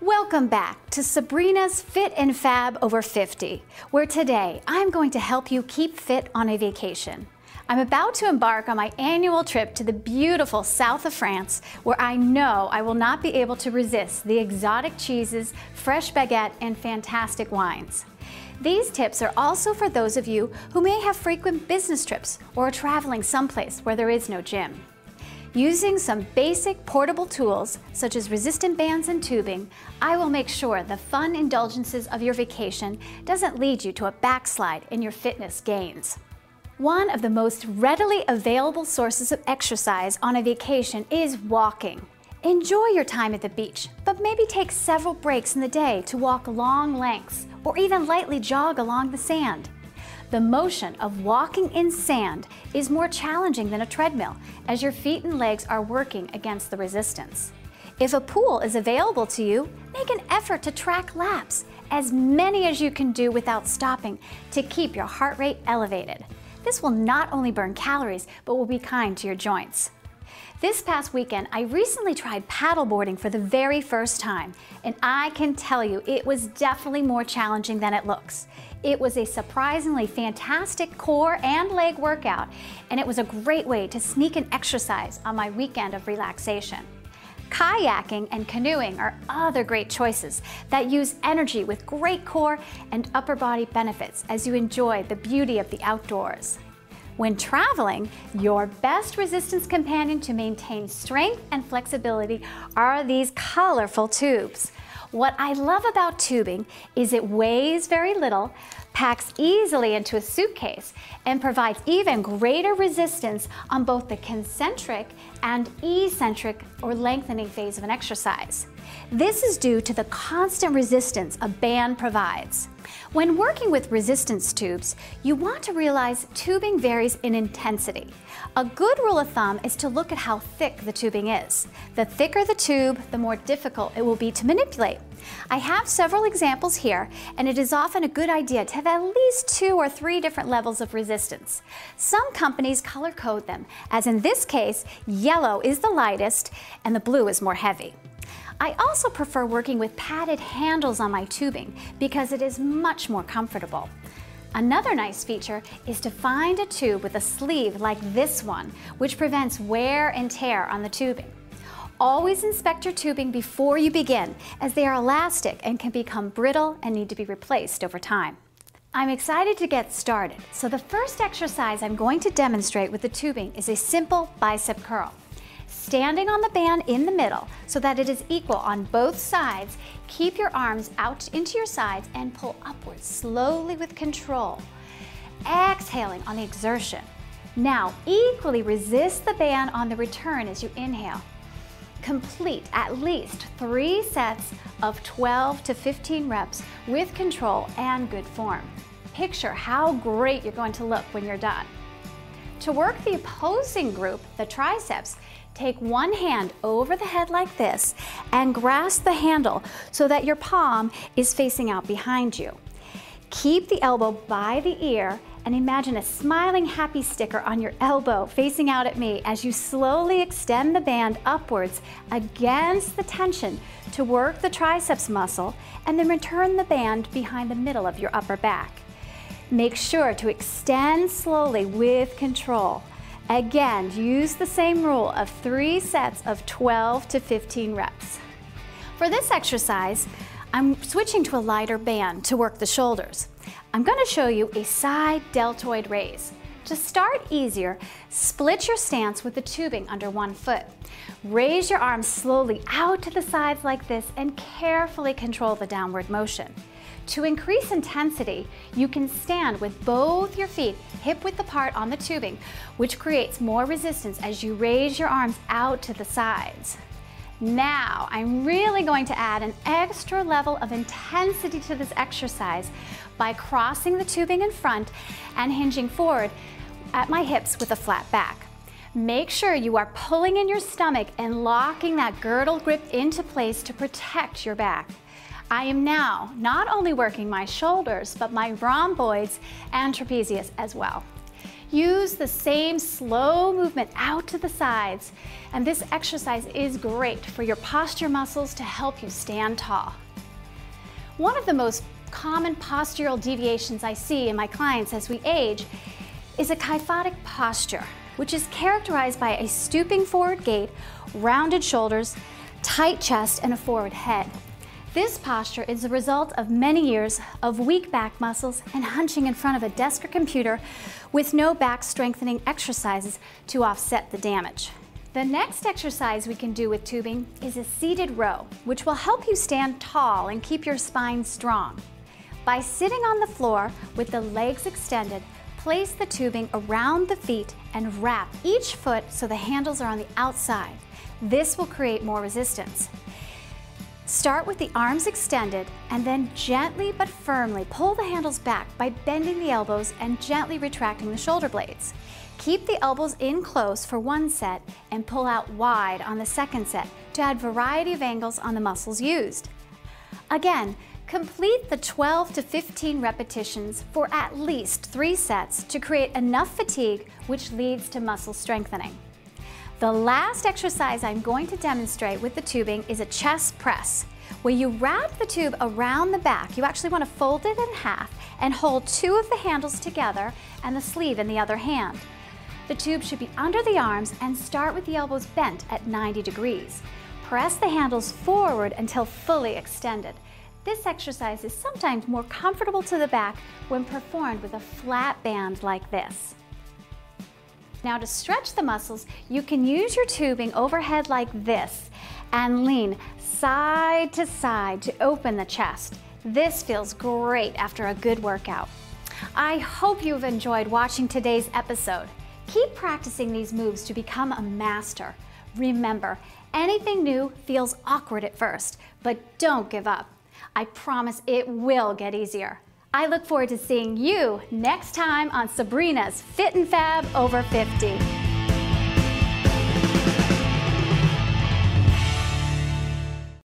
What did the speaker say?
Welcome back to Sabrina's Fit and Fab Over 50, where today I'm going to help you keep fit on a vacation. I'm about to embark on my annual trip to the beautiful south of France, where I know I will not be able to resist the exotic cheeses, fresh baguette, and fantastic wines. These tips are also for those of you who may have frequent business trips or are traveling someplace where there is no gym. Using some basic portable tools, such as resistant bands and tubing, I will make sure the fun indulgences of your vacation doesn't lead you to a backslide in your fitness gains. One of the most readily available sources of exercise on a vacation is walking. Enjoy your time at the beach, but maybe take several breaks in the day to walk long lengths or even lightly jog along the sand. The motion of walking in sand is more challenging than a treadmill, as your feet and legs are working against the resistance. If a pool is available to you, make an effort to track laps, as many as you can do without stopping, to keep your heart rate elevated. This will not only burn calories, but will be kind to your joints. This past weekend, I recently tried paddleboarding for the very first time, and I can tell you it was definitely more challenging than it looks. It was a surprisingly fantastic core and leg workout, and it was a great way to sneak an exercise on my weekend of relaxation. Kayaking and canoeing are other great choices that use energy with great core and upper body benefits as you enjoy the beauty of the outdoors. When traveling, your best resistance companion to maintain strength and flexibility are these colorful tubes. What I love about tubing is it weighs very little, packs easily into a suitcase, and provides even greater resistance on both the concentric and eccentric or lengthening phase of an exercise. This is due to the constant resistance a band provides. When working with resistance tubes, you want to realize tubing varies in intensity. A good rule of thumb is to look at how thick the tubing is. The thicker the tube, the more difficult it will be to manipulate. I have several examples here, and it is often a good idea to have at least 2 or 3 different levels of resistance. Some companies color code them, as in this case, yellow is the lightest and the blue is more heavy. I also prefer working with padded handles on my tubing because it is much more comfortable. Another nice feature is to find a tube with a sleeve like this one, which prevents wear and tear on the tubing. Always inspect your tubing before you begin, as they are elastic and can become brittle and need to be replaced over time. I'm excited to get started, so the first exercise I'm going to demonstrate with the tubing is a simple bicep curl. Standing on the band in the middle so that it is equal on both sides, keep your arms out into your sides and pull upwards slowly with control, exhaling on the exertion. Now equally resist the band on the return as you inhale. Complete at least 3 sets of 12 to 15 reps with control and good form. Picture how great you're going to look when you're done. To work the opposing group, the triceps, take one hand over the head like this and grasp the handle so that your palm is facing out behind you. Keep the elbow by the ear and imagine a smiling happy sticker on your elbow facing out at me as you slowly extend the band upwards against the tension to work the triceps muscle, and then return the band behind the middle of your upper back. Make sure to extend slowly with control. Again, use the same rule of 3 sets of 12 to 15 reps. For this exercise, I'm switching to a lighter band to work the shoulders. I'm going to show you a side deltoid raise. To start easier, split your stance with the tubing under one foot. Raise your arms slowly out to the sides like this and carefully control the downward motion. To increase intensity, you can stand with both your feet hip-width apart on the tubing, which creates more resistance as you raise your arms out to the sides. Now, I'm really going to add an extra level of intensity to this exercise by crossing the tubing in front and hinging forward at my hips with a flat back. Make sure you are pulling in your stomach and locking that girdle grip into place to protect your back. I am now not only working my shoulders, but my rhomboids and trapezius as well. Use the same slow movement out to the sides, and this exercise is great for your posture muscles to help you stand tall. One of the most common postural deviations I see in my clients as we age is a kyphotic posture, which is characterized by a stooping forward gait, rounded shoulders, tight chest, and a forward head. This posture is the result of many years of weak back muscles and hunching in front of a desk or computer with no back strengthening exercises to offset the damage. The next exercise we can do with tubing is a seated row, which will help you stand tall and keep your spine strong. By sitting on the floor with the legs extended, place the tubing around the feet and wrap each foot so the handles are on the outside. This will create more resistance. Start with the arms extended and then gently but firmly pull the handles back by bending the elbows and gently retracting the shoulder blades. Keep the elbows in close for one set and pull out wide on the second set to add variety of angles on the muscles used. Again, complete the 12 to 15 repetitions for at least 3 sets to create enough fatigue, which leads to muscle strengthening. The last exercise I'm going to demonstrate with the tubing is a chest press, where you wrap the tube around the back. You actually want to fold it in half and hold 2 of the handles together and the sleeve in the other hand. The tube should be under the arms and start with the elbows bent at 90 degrees. Press the handles forward until fully extended. This exercise is sometimes more comfortable to the back when performed with a flat band like this. Now to stretch the muscles, you can use your tubing overhead like this and lean side to side to open the chest. This feels great after a good workout. I hope you've enjoyed watching today's episode. Keep practicing these moves to become a master. Remember, anything new feels awkward at first, but don't give up. I promise it will get easier. I look forward to seeing you next time on Sabrina's Fit and Fab Over 50.